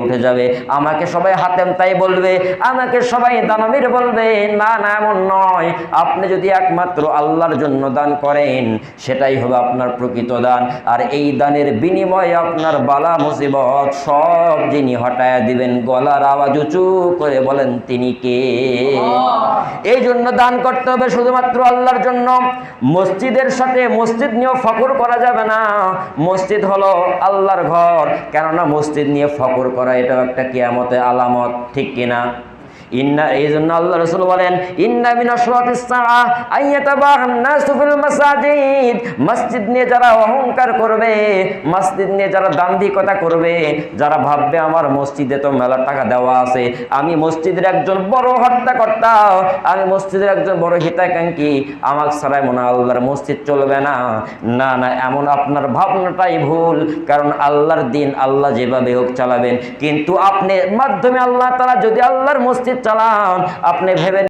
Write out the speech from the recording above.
উঠে যাবে, আমাকে সবাই হাতেম তাই বলবে, আমাকে সবাই দানবীর বলবে। না না, এমন নয়। আপনি যদি একমাত্র আল্লাহর জন্য দান করেন, সেটাই হবে আপনার প্রকৃত দান। আর এই দানের বিনিময়ে আপনার বালা মুসিবত সব যিনি হটায়া দিবেন। গলার আওয়াজ উঁচু করে বলেন, তিনি কে? এই জন্য দান করতে হবে শুধুমাত্র আল্লাহর জন্য। মসজিদের সাথে মসজিদ নিয়েও ফখর করা যাবে না। মসজিদ হলো আল্লাহর ঘর, কেননা মসজিদ নিয়ে ফখর করা এটাও একটা কিয়ামতের আলামত, ঠিক কিনা? এই জন্য আল্লাহ রাসূল বলেন, ইন্না মিন আশরাতিস সাআ আইয়াতাবাহান নাসু ফিল মাসাজিদ। মসজিদ নিয়ে যারা অহংকার করবে, মসজিদ নিয়ে যারা দাম্ভিকতা করবে, যারা ভাববে আমার মসজিদে তো মেলা টাকা দেওয়া আছে, আমি মসজিদের একজন বড় হর্তাকর্তা, আমি মসজিদের একজন বড় হিতাকাঙ্ক্ষী, আমার ছাড়াই মনে হয় আল্লাহর মসজিদ চলবে না। না না, এমন আপনার ভাবনাটাই ভুল। কারণ আল্লাহর দিন আল্লাহ যেভাবে হোক চালাবেন, কিন্তু আপনি মাধ্যমে আল্লাহ তাআলা যদি আল্লাহর মসজিদ চালান, আপনি ভেবে